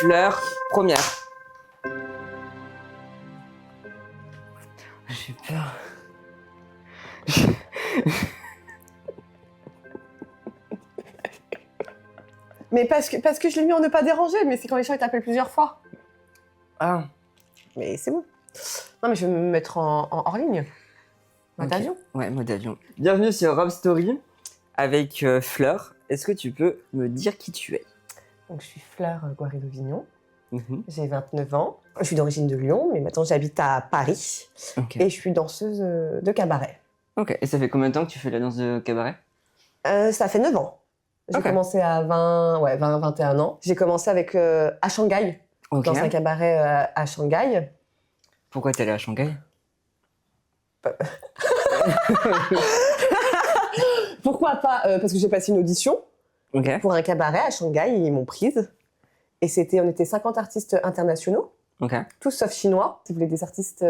Fleur première. J'ai peur. Mais parce que je l'ai mis en ne pas déranger, mais c'est quand les gens ils t'appellent plusieurs fois. Ah. Mais c'est bon. Non, mais je vais me mettre en hors ligne. Mode Ok. avion. Ouais, mode avion. Bienvenue sur Rob Story avec Fleur. Est-ce que tu peux me dire qui tu es? Donc, je suis Fleur Guaridovignon. Mhm. J'ai 29 ans. Je suis d'origine de Lyon, mais maintenant j'habite à Paris. Ok. Et je suis danseuse de cabaret. Ok. Et ça fait combien de temps que tu fais la danse de cabaret? Ça fait 9 ans. J'ai Ok. commencé à 21 ans. J'ai commencé avec à Shanghai, Ok. dans un cabaret à Shanghai. Pourquoi t'es allée à Shanghai? Pourquoi pas parce que j'ai passé une audition Ok. pour un cabaret à Shanghai, ils m'ont prise. Et on était 50 artistes internationaux, Ok. tous sauf chinois. Ils voulaient des artistes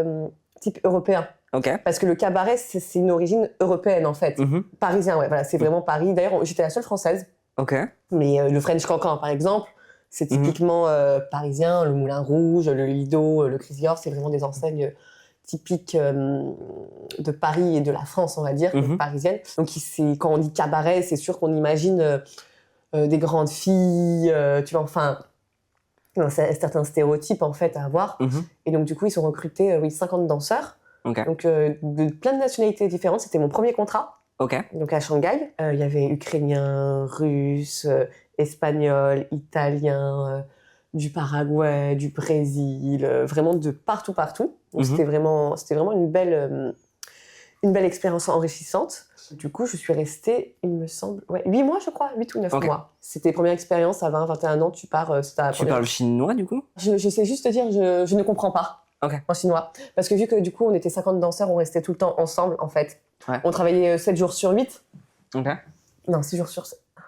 type européens. Ok. Parce que le cabaret, c'est une origine européenne en fait. Mhm. Parisien, ouais, voilà, c'est vraiment Paris. D'ailleurs, j'étais la seule française. Ok. Mais le French Cancan, par exemple, c'est typiquement parisien. Le Moulin Rouge, le Lido, le Crisior, c'est vraiment des enseignes typiques de Paris et de la France, on va dire, parisienne. Donc, quand on dit cabaret, c'est sûr qu'on imagine des grandes filles, tu vois, enfin, certains stéréotypes, en fait, à avoir. Et donc, du coup, ils ont recruté 50 danseurs. Ok. Donc, de plein de nationalités différentes. C'était mon premier contrat. Ok. Donc à Shanghai, il y avait ukrainien, russe, espagnol, italien, du Paraguay, du Brésil, vraiment de partout. Donc c'était vraiment une belle expérience enrichissante. Du coup, je suis restée, il me semble, 8 mois, je crois, 8 ou 9 mois. C'était première expérience à 20, 21 ans, tu pars. Tu parles chinois du coup? Je sais juste te dire, je ne comprends pas. Ok. En chinois. Parce que vu que du coup, on était 50 danseurs, on restait tout le temps ensemble, en fait. Ouais. On travaillait 7 jours sur 8. Ok. Non, 6 jours sur 7. Il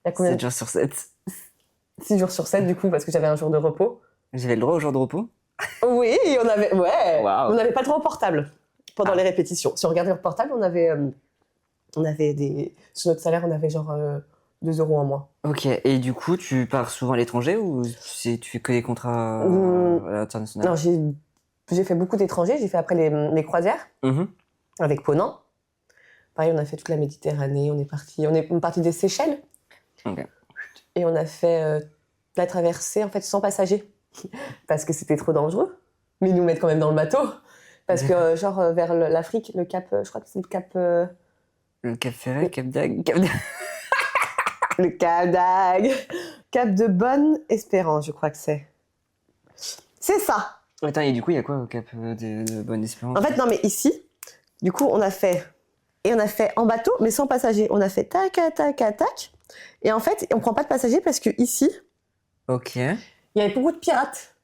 y a combien 7 jours sur 7. 6 jours sur 7, du coup, parce que j'avais un jour de repos. J'avais le droit au jour de repos? Oui, on avait... Ouais. Wow. On n'avait pas trop de portable pendant les répétitions. Si on regardait le portable, on avait des... Sur notre salaire, on avait genre 2 € en moins. Ok. Et du coup, tu pars souvent à l'étranger ou tu fais que des contrats internationaux? Non, j'ai fait beaucoup d'étrangers. J'ai fait après les croisières avec Ponant. Pareil, on a fait toute la Méditerranée. On est parti des Seychelles. Ok. Et on a fait la traversée en fait sans passagers parce que c'était trop dangereux. Mais ils nous mettent quand même dans le bateau parce que vers l'Afrique, le cap, je crois que c'est le cap. Le Cap Ferret, Cap d'Agde, Le Cap d'Agde, Cap de Bonne-Espérance, je crois que c'est. C'est ça. Attends, et du coup, il y a quoi au Cap de Bonne-Espérance? En fait, non, mais ici, du coup, on a fait en bateau, mais sans passagers. On a fait tac, tac, tac. Et en fait, on prend pas de passagers parce que ici, Ok. il y avait beaucoup de pirates.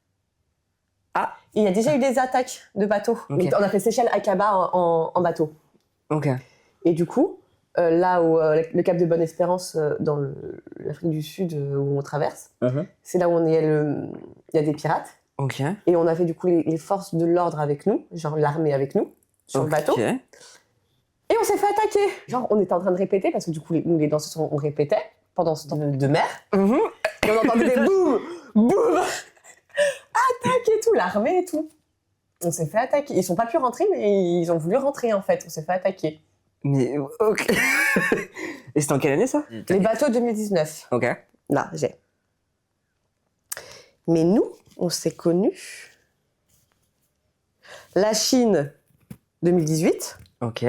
Ah. Et il y a déjà eu des attaques de bateaux. Ok. Donc, on a fait Seychelles-Akaba en bateau. Ok. Et du coup, là où le Cap de Bonne-Espérance, dans l'Afrique du Sud, où on traverse, c'est là où il y a des pirates. Ok. Et on avait du coup les forces de l'ordre avec nous, genre l'armée avec nous, sur le bateau. Et on s'est fait attaquer. Genre, on était en train de répéter, parce que du coup, nous, les danseurs, on répétait pendant ce temps de mer. Et on entendait des boum, boum, attaque et tout, l'armée et tout. On s'est fait attaquer. Ils sont pas pu rentrer, mais ils ont voulu rentrer, en fait. On s'est fait attaquer. Mais, ok. Et c'était en quelle année, ça? Les bateaux 2019. Ok. Là, j'ai. Mais nous, on s'est connus. La Chine, 2018. Ok.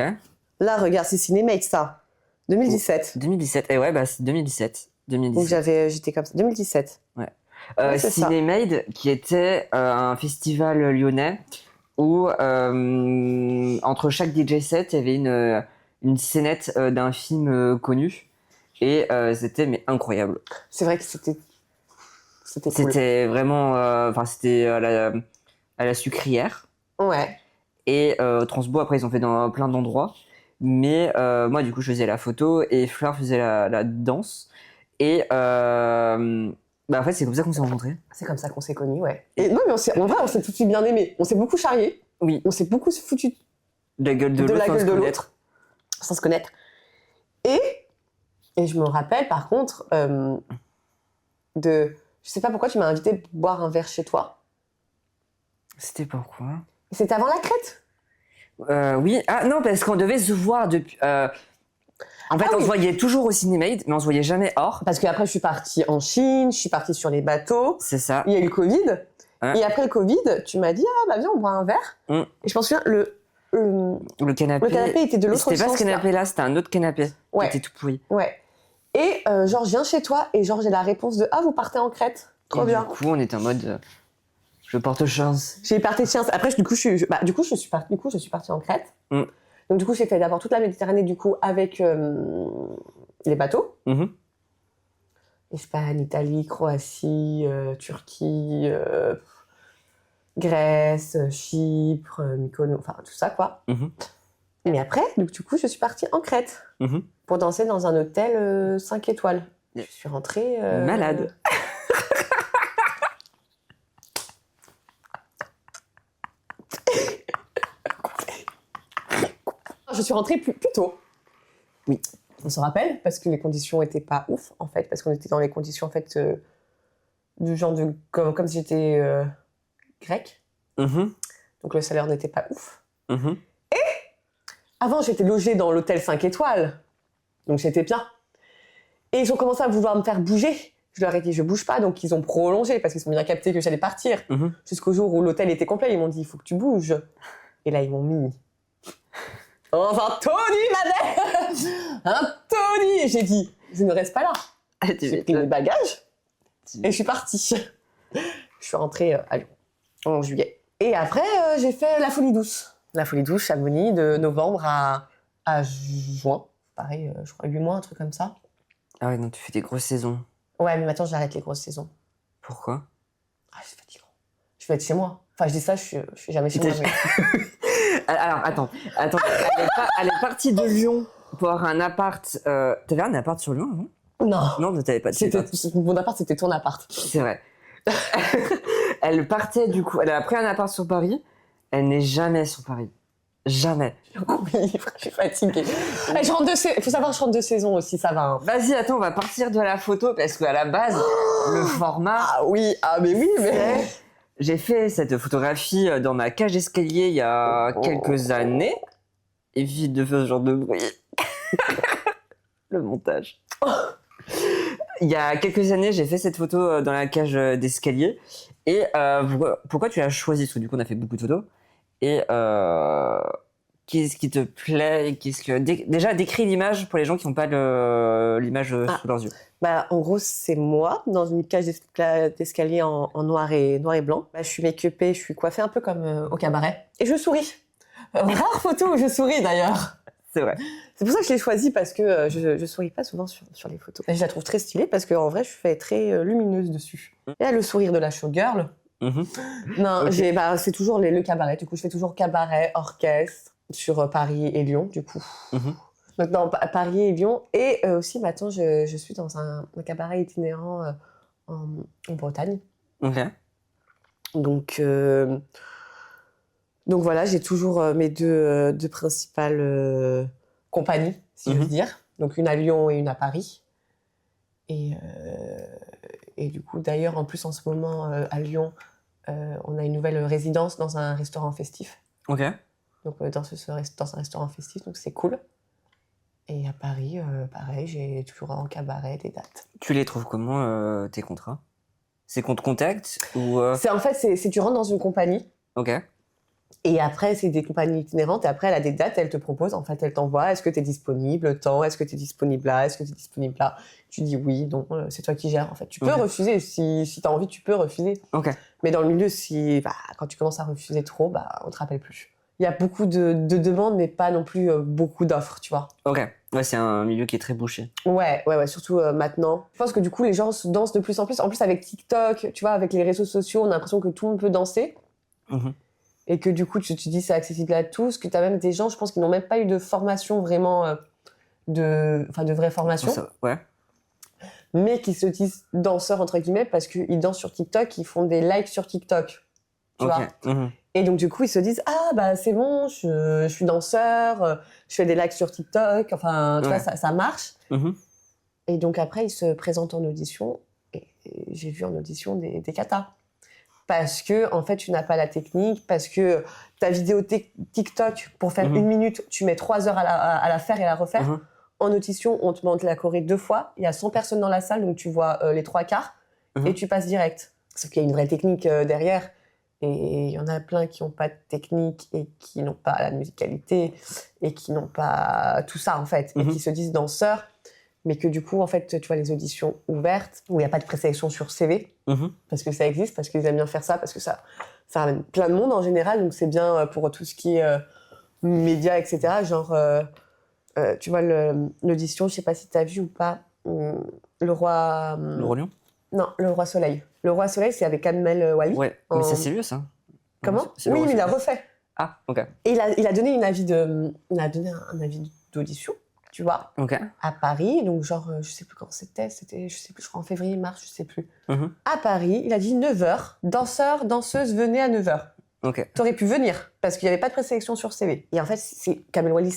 Là, regarde, c'est Cinémate, ça. 2017. 2017. Et ouais, bah, c'est 2017. Donc j'étais comme ça. 2017. Ouais. C'est ça. Cinémade, qui était un festival lyonnais où, entre chaque DJ set, il y avait une scénette d'un film connu. Et c'était incroyable. C'est vrai que c'était cool. C'était vraiment... Enfin, c'était à la Sucrière. Ouais. Et Transbo, après, ils ont fait dans plein d'endroits. Mais moi, du coup, je faisais la photo et Fleur faisait la danse. Et en fait, c'est comme ça qu'on s'est rencontrés. C'est comme ça qu'on s'est connus, ouais. Et non, mais on s'est tout de suite bien aimés. On s'est beaucoup charriés. Oui. On s'est beaucoup foutu De la gueule de l'autre sans se connaître. Et je me rappelle, par contre, Je sais pas pourquoi tu m'as invité boire un verre chez toi. C'était pourquoi? C'était avant la Crète? Oui. Ah non, parce qu'on devait se voir depuis. En fait, on se voyait toujours au Cinémaïd, mais on se voyait jamais hors. Parce qu'après, je suis partie en Chine, je suis partie sur les bateaux. C'est ça. Il y a eu le Covid. Ouais. Et après le Covid, tu m'as dit, ah bah viens, on boit un verre. Et je pense que Le canapé. le canapé était de l'autre sens. C'était pas ce canapé-là, c'était un autre canapé. Ouais. Qui était tout pourri. Ouais. Et genre, je viens chez toi et genre, j'ai la réponse de, ah, vous partez en Crète. Trop et bien. Du coup, on était en mode, je porte chance. J'ai parti de chien. Après, je suis partie en Crète. Donc, du coup, j'ai fait d'abord toute la Méditerranée, du coup, avec les bateaux. Espagne, Italie, Croatie, Turquie, Grèce, Chypre, Mykonos, enfin, tout ça, quoi. Mais après, donc, du coup, je suis partie en Crète pour danser dans un hôtel 5 étoiles. Je suis rentrée... Malade. Je suis rentrée plus tôt. Oui. On se rappelle, parce que les conditions étaient pas ouf, en fait, parce qu'on était dans les conditions, en fait, du genre de... Comme si j'étais grecque. Donc le salaire n'était pas ouf. Et avant, j'étais logée dans l'hôtel 5 étoiles. Donc j'étais bien. Et ils ont commencé à vouloir me faire bouger. Je leur ai dit, je bouge pas. Donc ils ont prolongé, parce qu'ils ont bien capté que j'allais partir. Jusqu'au jour où l'hôtel était complet. Ils m'ont dit, il faut que tu bouges. Et là, ils m'ont mis... Enfin, Tony, ma mère! Un Tony! Et j'ai dit, je ne reste pas là. J'ai pris mes bagages et je suis partie. Je suis rentrée à Lyon en juillet. Et après, j'ai fait la Folie Douce. La Folie Douce, Chamonix, de novembre à juin. Pareil, je crois 8 mois, un truc comme ça. Ah ouais, non, tu fais des grosses saisons. Ouais, mais maintenant, j'arrête les grosses saisons. Pourquoi? Ah, c'est fatigant. Je vais être chez moi. Enfin, je dis ça, je suis jamais chez moi. Mais... Alors, attends. Elle est partie de Lyon pour avoir un appart. T'avais un appart sur Lyon avant? Non. Non, t'avais pas de Mon appart, c'était ton appart. C'est vrai. Elle partait du coup. Elle a pris un appart sur Paris. Elle n'est jamais sur Paris. Jamais. Oui, je suis fatiguée. Il faut savoir que je rentre de saison aussi, ça va. Hein. Vas-y, attends, on va partir de la photo parce qu'à la base, le format. Ah oui, mais. J'ai fait cette photographie dans ma cage d'escalier il y a quelques années. Évite de faire ce genre de bruit. Le montage. Il y a quelques années, j'ai fait cette photo dans la cage d'escalier. Et pourquoi tu as choisi? Parce que du coup, on a fait beaucoup de photos. Et qu'est-ce qui te plaît? Déjà, décris l'image pour les gens qui n'ont pas l'image sous leurs yeux. Bah, en gros, c'est moi dans une cage d'escalier en noir et blanc. Bah, je suis make-upée, je suis coiffée un peu comme au cabaret. Et je souris. Rare photo où je souris d'ailleurs. C'est vrai. C'est pour ça que je l'ai choisie parce que je souris pas souvent sur les photos. Et je la trouve très stylée parce qu'en vrai, je suis très lumineuse dessus. Et là, le sourire de la showgirl. Non, okay. C'est toujours le cabaret. Du coup, je fais toujours cabaret, orchestre sur Paris et Lyon, du coup. Donc, dans Paris et Lyon. Et aussi, maintenant, je suis dans un cabaret itinérant en Bretagne. Donc voilà, j'ai toujours mes deux principales compagnies, si je veux dire. Donc, une à Lyon et une à Paris. Et du coup, d'ailleurs, en plus, en ce moment, à Lyon, on a une nouvelle résidence dans un restaurant festif. Donc, dans un restaurant festif, donc c'est cool. Et à Paris, pareil, j'ai toujours en cabaret des dates. Tu les trouves comment, tes contrats? C'est qu'on te contacte ou En fait, c'est tu rentres dans une compagnie. Et après, c'est des compagnies itinérantes. Et après, elle a des dates, elle te propose. En fait, elle t'envoie. Est-ce que tu es disponible? Tant. Est-ce que tu es disponible là? Est-ce que tu es disponible là? Tu dis oui, non. C'est toi qui gères. En fait, tu peux refuser. Si tu as envie, tu peux refuser. Mais dans le milieu, quand tu commences à refuser trop, on te rappelle plus. Il y a beaucoup de demandes, mais pas non plus beaucoup d'offres, tu vois. Ouais, c'est un milieu qui est très bouché. Ouais, surtout maintenant. Je pense que du coup, les gens dansent de plus en plus. En plus, avec TikTok, tu vois, avec les réseaux sociaux, on a l'impression que tout le monde peut danser. Et que du coup, tu te dis c'est accessible à tous, que tu as même des gens, je pense, qui n'ont même pas eu de formation vraiment, de vraie formation. Mais qui se disent danseurs, entre guillemets, parce qu'ils dansent sur TikTok, ils font des likes sur TikTok. Tu vois. Et donc, du coup, ils se disent c'est bon, je suis danseur, je fais des likes sur TikTok, enfin, tu vois, ça marche. Et donc, après, ils se présentent en audition. Et j'ai vu en audition des katas. Parce que, en fait, tu n'as pas la technique, parce que ta vidéo TikTok, pour faire 1 minute, tu mets 3 heures à la faire et à la refaire. En audition, on te montre la choré 2 fois, il y a 100 personnes dans la salle, donc tu vois les 3/4, et tu passes direct. Sauf qu'il y a une vraie technique derrière, et il y en a plein qui n'ont pas de technique, et qui n'ont pas la musicalité, et qui n'ont pas tout ça, en fait, et qui se disent danseurs, mais que du coup, en fait, tu vois, les auditions ouvertes, où il n'y a pas de présélection sur CV, parce que ça existe, parce qu'ils aiment bien faire ça, parce que ça ramène plein de monde en général, donc c'est bien pour tout ce qui est médias, etc. Genre, tu vois, l'audition, je ne sais pas si tu as vu ou pas, le roi... Le Roi Lion? Non, le Roi Soleil. Le Roi Soleil, c'est avec Kamel Wally. Ouais, mais ça c'est vieux ça. Comment? C'est Oui, mais il a refait. Ah, ok. Et il a donné un avis d'audition, tu vois, Ok. à Paris, donc genre, je sais plus quand c'était, je sais plus, je crois en février, mars, je sais plus. À Paris, il a dit 9h, danseurs, danseuses, venez à 9h. Ok. T'aurais pu venir, parce qu'il n'y avait pas de présélection sur CV. Et en fait, Kamel Wally,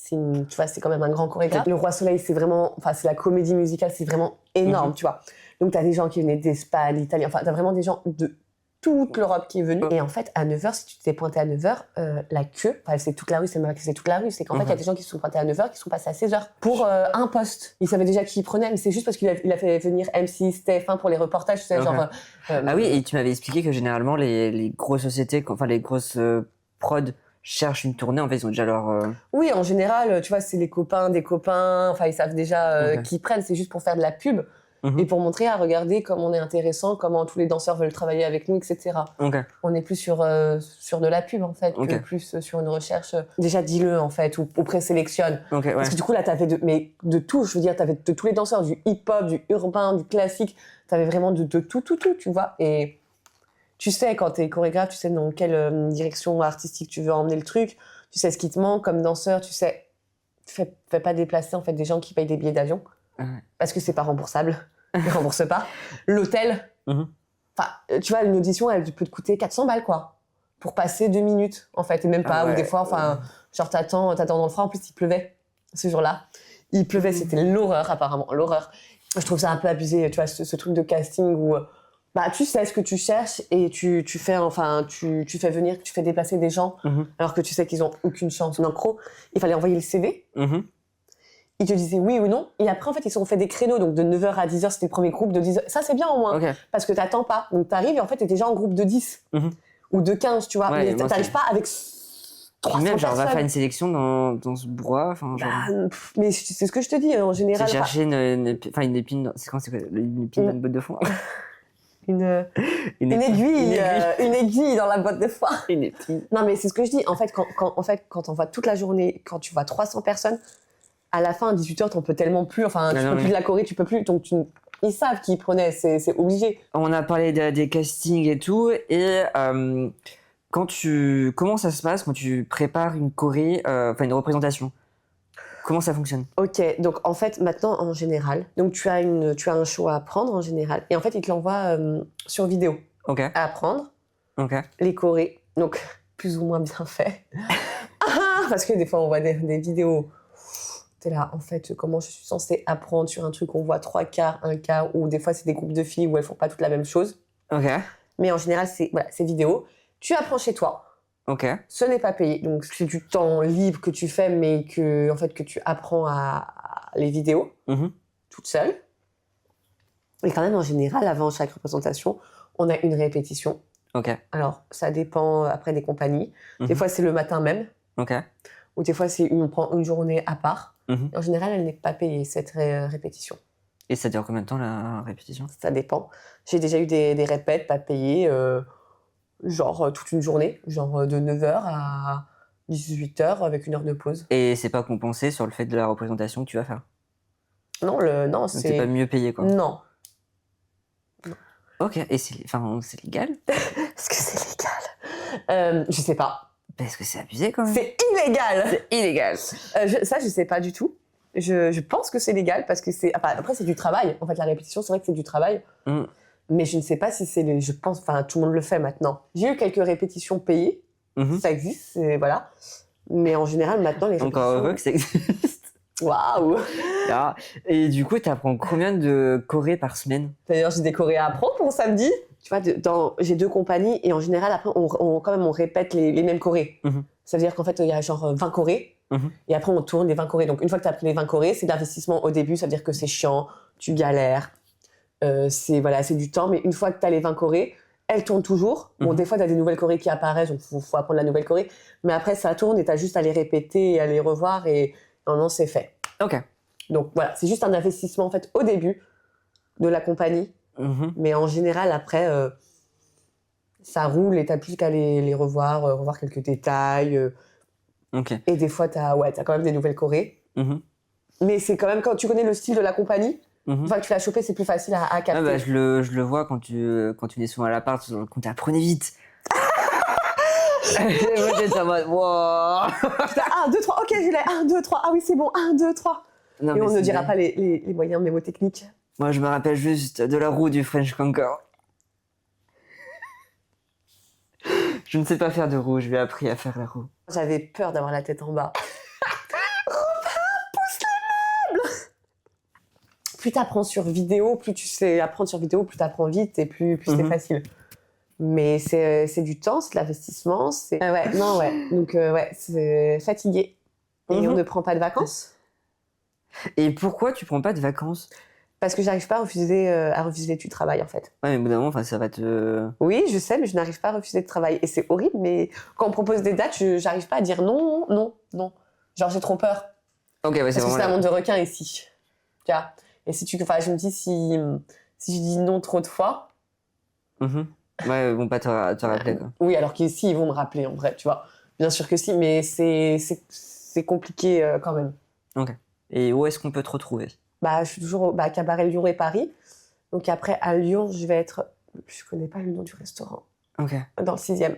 tu vois, c'est quand même un grand chorégraphe. Le Roi Soleil, c'est vraiment, enfin, c'est la comédie musicale, c'est vraiment énorme, tu vois. Donc, t'as des gens qui venaient d'Espagne, d'Italie, enfin, t'as vraiment des gens de toute l'Europe qui est venue. Et en fait, à 9h, si tu t'es pointé à 9h, la queue, enfin, c'est toute la rue, c'est même que c'est toute la rue, c'est qu'en fait, il y a des gens qui se sont pointés à 9h, qui sont passés à 16h pour un poste. Ils savaient déjà qui ils prenaient, mais c'est juste parce qu'il a fait venir M6, TF1 pour les reportages, tu sais, genre... Ah oui, et tu m'avais expliqué que généralement, les grosses sociétés, enfin, les grosses prods cherchent une tournée, en fait, ils ont déjà leur... Oui, en général, tu vois, c'est les copains des copains, enfin, ils savent déjà qui prennent, c'est juste pour faire de la pub. Et pour montrer, regardez comme on est intéressant, comment tous les danseurs veulent travailler avec nous, etc. On est plus sur de la pub, en fait, que plus sur une recherche. Déjà, dis-le, en fait, ou présélectionne. Parce que du coup, là, t'avais de tout, je veux dire, t'avais de tous les danseurs, du hip-hop, du urbain, du classique, t'avais vraiment de tout, tu vois. Et tu sais, quand t'es chorégraphe, tu sais dans quelle direction artistique tu veux emmener le truc, tu sais ce qui te manque comme danseur, tu sais, fais pas déplacer, en fait, des gens qui payent des billets d'avion, parce que c'est pas remboursable. Ils remboursent pas. L'hôtel, enfin, tu vois, une audition, elle peut te coûter 400 balles, quoi, pour passer 2 minutes, en fait, et même pas, ou des fois, enfin, genre, t'attends dans le froid, en plus, il pleuvait, ce jour-là. Il pleuvait, c'était l'horreur, apparemment, l'horreur. Je trouve ça un peu abusé, tu vois, ce truc de casting où, bah, tu sais ce que tu cherches et tu fais venir, tu fais déplacer des gens, alors que tu sais qu'ils ont aucune chance. En gros, il fallait envoyer le CV. Ils te disaient oui ou non. Et après, en fait, ils se sont fait des créneaux. Donc, de 9h à 10h, c'était le premier groupe de 10h. Ça, c'est bien au moins. Parce que t'attends pas. Donc, t'arrives et en fait, t'es déjà en groupe de 10. Ou de 15, tu vois. Ouais, mais t'arrives pas avec 300 même, genre, personnes. va faire une sélection dans ce brouhaha. Enfin, genre... mais c'est ce que je te dis, en général. C'est chercher une épine. C'est quoi, une épine dans une botte de foin? Une aiguille dans la botte de foin. Une épine. Non, mais c'est ce que je dis. En fait, quand on voit toute la journée, quand tu vois 300 personnes, à la fin, à 18h, t'en peux tellement plus. Enfin, tu peux plus de la choré, tu peux plus. Donc, ils savent qui prenaient, c'est obligé. On a parlé des castings et tout. Et comment ça se passe quand tu prépares une choré, enfin une représentation? Comment ça fonctionne? Ok, donc en fait, maintenant, en général, donc tu as un show à apprendre en général. Et en fait, ils te l'envoient sur vidéo. À apprendre. Les chorés, donc plus ou moins bien fait. Parce que des fois, on voit des vidéos. T'es là, en fait, comment je suis censée apprendre sur un truc où on voit 3/4, 1/4, ou des fois, c'est des groupes de filles où elles font pas toutes la même chose. Mais en général, c'est vidéo. Tu apprends chez toi. Ce n'est pas payé. Donc, c'est du temps libre que tu fais, mais que tu apprends à les vidéos toute seule. Et quand même, en général, avant chaque représentation, on a une répétition. Alors, ça dépend après des compagnies. Des fois, c'est le matin même. Ou des fois, on prend une journée à part. En général, elle n'est pas payée, cette répétition. Et ça dure combien de temps, la répétition? Ça dépend. J'ai déjà eu des répètes pas payées, genre toute une journée, genre de 9h à 18h avec 1 heure de pause. Et c'est pas compensé sur le fait de la représentation que tu vas faire? Non, c'est... C'est pas mieux payé, quoi? Non. Ok, et c'est légal? Est-ce que c'est légal? Je sais pas. Parce que c'est abusé, quand même. C'est illégal! C'est illégal. Ça, je sais pas du tout. Je pense que c'est légal parce que c'est... Après, c'est du travail. En fait, la répétition, c'est vrai que c'est du travail. Mais je ne sais pas si c'est... Je pense... Enfin, tout le monde le fait maintenant. J'ai eu quelques répétitions payées. Ça existe, voilà. Mais en général, maintenant, les répétitions... Encore heureux que ça existe. Waouh. Ah, et du coup, t'apprends combien de choré par semaine? D'ailleurs, j'ai des chorés à apprendre pour samedi. Tu vois, j'ai 2 compagnies et en général, après, quand même, on répète les mêmes chorés. Ça veut dire qu'en fait, il y a genre 20 chorés et après, on tourne les 20 chorés. Donc, une fois que tu as appris les 20 chorés, c'est de l'investissement au début. Ça veut dire que c'est chiant, tu galères, c'est du temps. Mais une fois que tu as les 20 chorés, elles tournent toujours. Bon, des fois, tu as des nouvelles chorés qui apparaissent, donc il faut apprendre la nouvelle choré. Mais après, ça tourne et tu as juste à les répéter et à les revoir et non, c'est fait. Ok. Donc voilà, c'est juste un investissement en fait au début de la compagnie. Mais en général, après, ça roule et t'as plus qu'à les revoir, revoir quelques détails. Ok. Et des fois, t'as quand même des nouvelles chorés. Mais c'est quand même, quand tu connais le style de la compagnie, une fois que tu l'as chopé, c'est plus facile à capter. Ah bah, je le vois quand tu es souvent à l'appart, quand tu apprenais vite. Moi, j'étais en mode, wow. Putain, 1, 2, 3, ok, je l'ai. 1, 2, 3, ah oui, c'est bon, 1, 2, 3. Non, et mais on ne dira bien. pas les moyens mnémotechniques. Moi, je me rappelle juste de la roue du French Concord. Je ne sais pas faire de roue, je vais appris à faire la roue. J'avais peur d'avoir la tête en bas. Pousse les meubles. Plus t'apprends sur vidéo, plus tu sais apprendre sur vidéo, plus t'apprends vite et plus c'est facile. Mais c'est du temps, c'est de l'investissement, c'est... ouais, non, ouais. Donc, ouais, c'est fatigué. Et on ne prend pas de vacances. Et pourquoi tu prends pas de vacances? Parce que j'arrive pas à refuser du travail, en fait. Ouais, mais au bout d'un moment, ça va te... Oui, je sais, mais je n'arrive pas à refuser de travail. Et c'est horrible, mais quand on propose des dates, j'arrive pas à dire non, non, non. Genre, j'ai trop peur. Ok, ouais, Parce c'est que vraiment c'est un là. monde de requins ici. Tu vois. Et je me dis, si je dis non trop de fois... Ouais, ils vont pas te rappeler, quoi. Oui, alors qu'ici, ils vont me rappeler, en vrai, tu vois. Bien sûr que si, mais c'est compliqué quand même. Ok. Et où est-ce qu'on peut te retrouver? Bah, je suis toujours au Cabaret Lyon et Paris. Donc après, à Lyon, je vais être... Je connais pas le nom du restaurant. Ok. Dans le 6e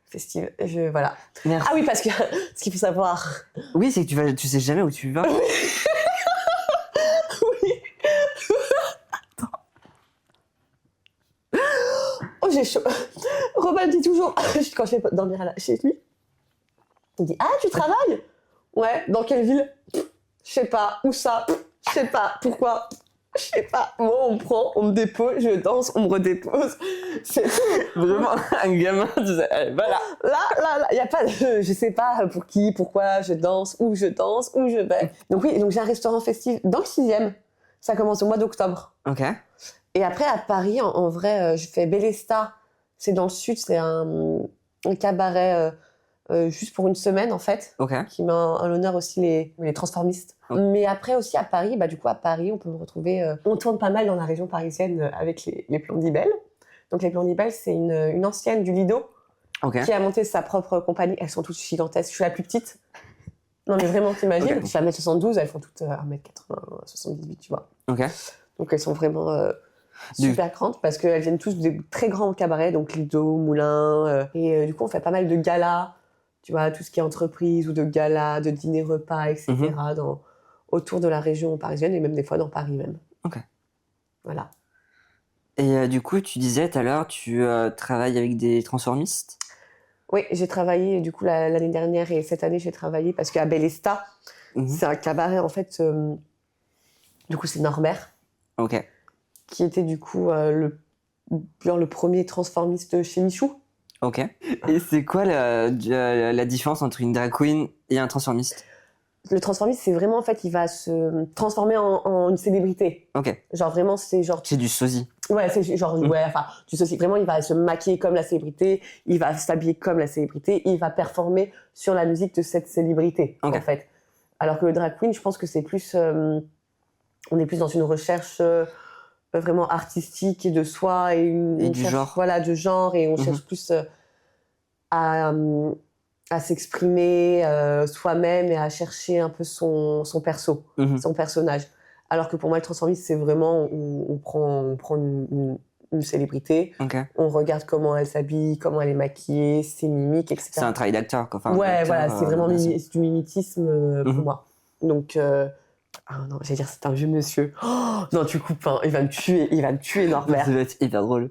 festive. Voilà. Merci. Ah oui, parce que ce qu'il faut savoir... Oui, c'est que tu sais jamais où tu vas. Oui. Oh, j'ai chaud. Robin me dit toujours, quand je vais dormir chez lui, il me dit « Ah, tu travailles ?» Ouais, dans quelle ville? Je sais pas. Où ça? Je sais pas. Pourquoi? Je sais pas. Moi, on me prend, on me dépose, je danse, on me redépose. C'est Vraiment un gamin, tu sais, allez, voilà. Là, il y a pas de... Je sais pas pour qui, pourquoi je danse, où je vais. Donc oui, donc j'ai un restaurant festif dans le 6e. Ça commence au mois d'octobre. Ok. Et après, à Paris, en vrai, je fais Bellesta. C'est dans le sud, c'est un cabaret juste pour une semaine, en fait. Ok. Qui met à l'honneur aussi les transformistes. Ok. Mais après aussi à Paris, du coup, à Paris, on peut me retrouver... on tourne pas mal dans la région parisienne avec les Plondibelles. Donc les Plondibelles, c'est une ancienne du Lido qui a monté sa propre compagnie. Elles sont toutes gigantesques. Je suis la plus petite. Non, mais vraiment, t'imagines? Je suis à 1m72, elles font toutes 1m80, 78, tu vois. Ok. Donc elles sont vraiment super grandes parce qu'elles viennent tous des très grands cabarets, donc Lido, Moulin. Et du coup, on fait pas mal de galas, tu vois, tout ce qui est entreprise ou de galas, de dîners-repas, etc. Autour de la région parisienne et même des fois dans Paris même. Ok. Voilà. Et du coup, tu disais tout à l'heure, tu travailles avec des transformistes? Oui, j'ai travaillé du coup l'année dernière et cette année j'ai travaillé parce qu'à Bellesta, c'est un cabaret en fait. Du coup, c'est Norbert. Ok. Qui était du coup le premier transformiste chez Michou. Ok. Et c'est quoi la différence entre une drag queen et un transformiste? Le transformiste, c'est vraiment en fait, il va se transformer en une célébrité. Ok. Genre vraiment, c'est genre. C'est du sosie. Ouais, c'est genre du sosie. Vraiment, il va se maquiller comme la célébrité, il va s'habiller comme la célébrité, il va performer sur la musique de cette célébrité en fait. Alors que le drag queen, je pense que c'est plus, on est plus dans une recherche vraiment artistique et de soi et du genre. Voilà, de genre et on cherche plus à s'exprimer soi-même et à chercher un peu son perso, son personnage. Alors que pour moi, le transformiste, c'est vraiment, on prend une célébrité, on regarde comment elle s'habille, comment elle est maquillée, ses mimiques, etc. C'est un travail d'acteur, quoi. Enfin, ouais, voilà, c'est vraiment du mimétisme pour moi. Donc, ah non, j'allais dire c'est un vieux monsieur. Oh, non, tu coupes, hein, il va me tuer, Norbert. Ça va être hyper drôle.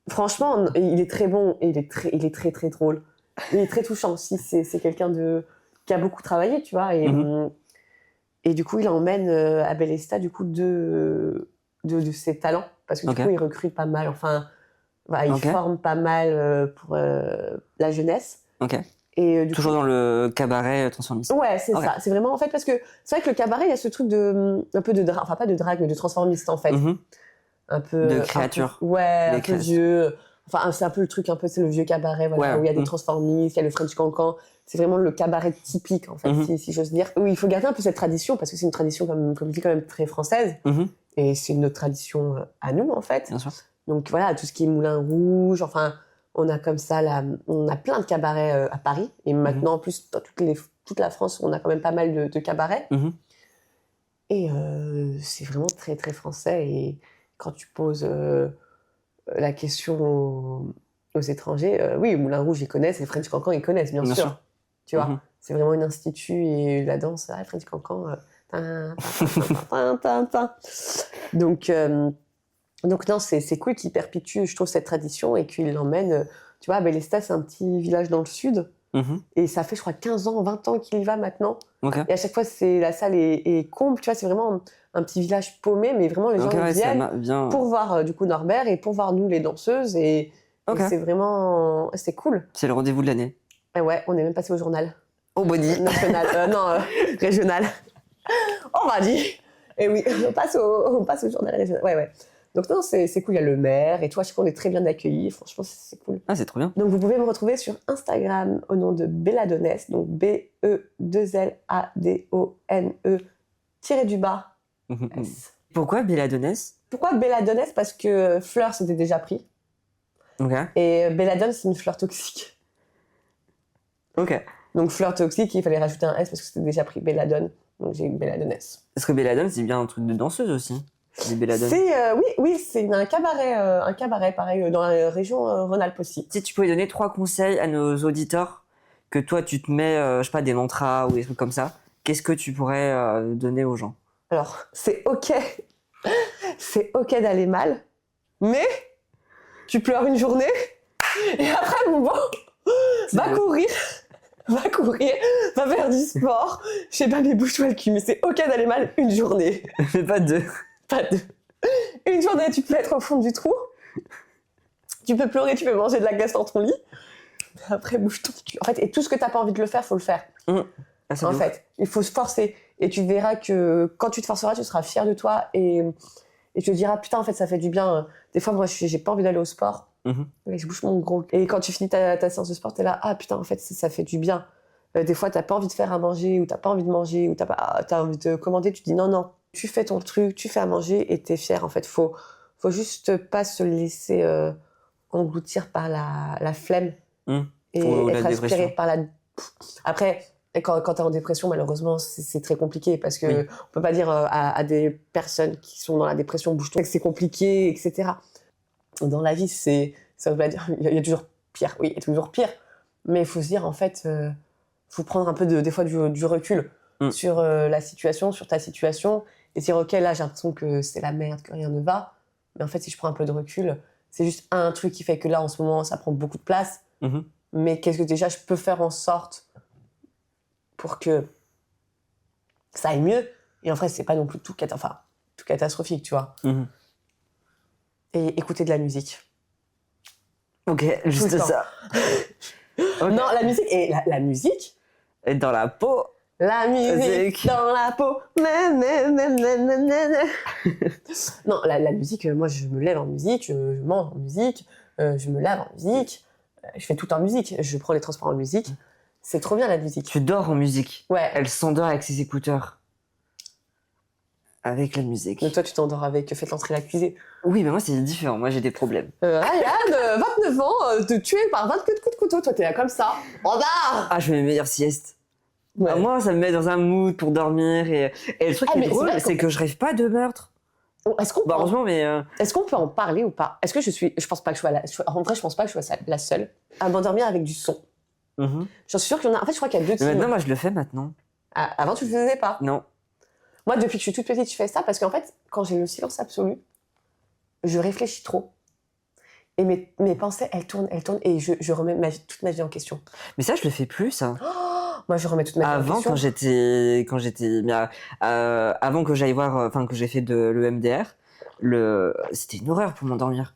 Franchement, il est très bon et il est très très drôle. Il est très touchant aussi. C'est quelqu'un qui a beaucoup travaillé, tu vois. Et Et du coup, il emmène à Bélesta, du coup, de ses talents. Parce que du coup, il recrute pas mal. Enfin, voilà, il forme pas mal pour la jeunesse. Et toujours dans le cabaret transformiste. Ouais, c'est ça. C'est vraiment, en fait, parce que c'est vrai que le cabaret, il y a ce truc un peu de drague, enfin pas de drague, mais de transformiste, en fait. Un peu... De créature. Un peu vieux. Enfin, c'est un peu le truc, c'est le vieux cabaret, voilà, où il y a des transformistes, il y a le French Cancan. C'est vraiment le cabaret typique, en fait, si j'ose dire. Où il faut garder un peu cette tradition, parce que c'est une tradition, comme je dis, quand même très française. Et c'est notre tradition à nous, en fait. Bien sûr. Donc voilà, tout ce qui est Moulin Rouge, enfin, on a comme ça, on a plein de cabarets à Paris. Et maintenant, en plus, dans toute la France, on a quand même pas mal de cabarets. Et c'est vraiment très, très français. Et quand tu poses la question aux étrangers, oui, Moulin Rouge, ils connaissent, et French Cancan, ils connaissent, bien sûr. Tu vois, c'est vraiment un institut, et la danse, French Cancan, donc non, c'est cool qu'il perpétue, je trouve, cette tradition et qu'il l'emmène. Tu vois, Bélesta, c'est un petit village dans le sud. Et ça fait, je crois, 15 ans, 20 ans qu'il y va maintenant. Et à chaque fois, la salle est comble. Tu vois, c'est vraiment un petit village paumé, mais vraiment, les gens viennent pour voir, du coup, Norbert et pour voir nous, les danseuses. Et c'est vraiment... C'est cool. C'est le rendez-vous de l'année. Et ouais, on est même passé au journal. Au body. National. Non, régional. On va dire. Et oui, on passe au journal régional. Ouais. Donc non, c'est cool, il y a le maire et toi, je sais qu'on est très bien accueillis, franchement, c'est cool. Ah, c'est trop bien. Donc vous pouvez me retrouver sur Instagram au nom de Belladonnes, donc BE2LADONE -S. Pourquoi Belladonnes? Pourquoi Belladonnes? Parce que fleur, c'était déjà pris. Et Belladone, c'est une fleur toxique. Donc fleur toxique, il fallait rajouter un S parce que c'était déjà pris Belladone. Donc j'ai eu Belladonnes. Est-ce que Belladone, c'est bien un truc de danseuse aussi? Oui, c'est un cabaret pareil dans la région Rhône-Alpes aussi. Si tu pouvais donner 3 conseils à nos auditeurs, que toi tu te mets, je sais pas, des mantras ou des trucs comme ça, qu'est-ce que tu pourrais donner aux gens? Alors, c'est ok d'aller mal, mais tu pleures une journée et après, bon, va courir, va faire du sport, je sais pas, mais bouge-toi le cul, mais c'est ok d'aller mal une journée. Mais pas deux. Une journée, tu peux être au fond du trou, tu peux pleurer, tu peux manger de la glace dans ton lit, après bouge ton cul. En fait, et tout ce que t'as pas envie de le faire, faut le faire. En fait, il faut se forcer. Et tu verras que quand tu te forceras, tu seras fier de toi et tu te diras, putain, en fait, ça fait du bien. Des fois, moi, j'ai pas envie d'aller au sport. Et je bouge mon gros. Et quand tu finis ta séance de sport, t'es là, ah putain, en fait, ça fait du bien. Des fois, t'as pas envie de faire à manger, ou t'as pas envie de manger, ou t'as envie de commander, tu te dis non, tu fais ton truc, tu fais à manger et t'es fier. En fait, faut juste pas se laisser engloutir par la flemme et être aspiré par la... Après, quand t'es en dépression, malheureusement, c'est très compliqué parce que on peut pas dire à des personnes qui sont dans la dépression, bouge-toi, que c'est compliqué, etc. Dans la vie, ça veut pas dire, il y a toujours pire. Oui, il y a toujours pire. Mais il faut se dire, en fait, faut prendre un peu des fois du recul sur la situation, sur ta situation, et dire, ok, là, j'ai l'impression que c'est la merde, que rien ne va. Mais en fait, si je prends un peu de recul, c'est juste un truc qui fait que là, en ce moment, ça prend beaucoup de place. Mais qu'est-ce que déjà je peux faire en sorte pour que ça aille mieux? Et en fait, c'est pas non plus tout catastrophique, tu vois. Et écouter de la musique. Ok, juste ça. Non, la musique, et la musique... Et dans la peau. La musique dans la peau. Non, la musique, moi, je me lève en musique, je mange en musique, je me lave en musique, je fais tout en musique, je prends les transports en musique. C'est trop bien, la musique. Tu dors en musique. Ouais. Elle s'endort avec ses écouteurs. Avec la musique. Donc toi, tu t'endors avec Faites entrer l'accusé. Oui, mais moi, c'est différent. Moi, j'ai des problèmes. Ryan, 29 ans, te tuer par 20 coups de couteau. Toi, t'es là comme ça. Ah, je fais mes meilleures siestes. Ouais. Moi, ça me met dans un mood pour dormir. Et le truc qui est drôle, c'est que je rêve pas de meurtre. Est-ce qu'on heureusement, mais... Est-ce qu'on peut en parler ou pas? Est-ce que je pense pas que en vrai, je pense pas que je sois la seule à m'endormir avec du son. J'en suis sûre qu'il y en a... En fait, je crois qu'il y a 2 types. Maintenant, moi, je le fais maintenant. Avant, tu le faisais pas? Non. Moi, depuis que je suis toute petite, je fais ça parce qu'en fait, quand j'ai le silence absolu, je réfléchis trop. Et mes pensées, elles tournent, et je remets toute ma vie en question. Mais ça, je le fais plus, ça. Moi, je remets toute ma Avant, quand j'étais, avant que j'aille voir, enfin que j'ai fait de l'EMDR, c'était une horreur pour m'endormir.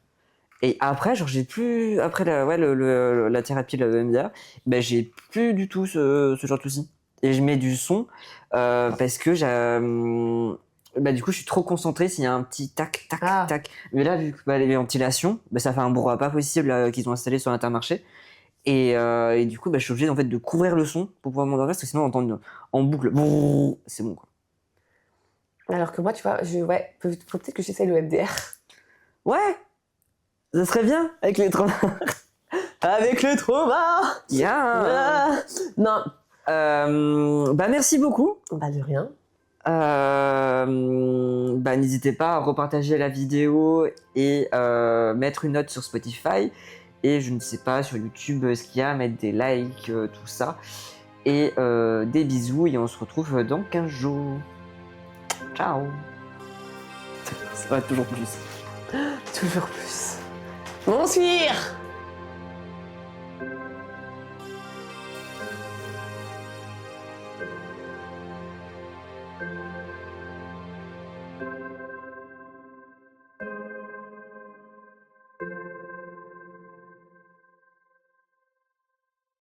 Et après, genre j'ai plus, après la thérapie de l'EMDR, ben j'ai plus du tout ce genre de soucis. Et je mets du son parce que du coup je suis trop concentré s'il y a un petit tac tac tac. Mais là vu que les ventilations, ça fait un brouhaha pas possible qu'ils ont installé sur l'Intermarché. Et du coup, je suis obligé en fait de couvrir le son pour pouvoir m'endormir parce que sinon on entend en boucle. Brrr, c'est bon quoi. Alors que moi, tu vois, faut peut-être que j'essaie le MDR. Ouais, ça serait bien avec les traumas. Avec le trauma. Yeah. Non. Merci beaucoup. De rien. N'hésitez pas à repartager la vidéo et mettre une note sur Spotify. Et je ne sais pas sur YouTube ce qu'il y a, mettre des likes, tout ça. Et des bisous et on se retrouve dans 15 jours. Ciao. Ça va toujours plus. Toujours plus. Bonsoir.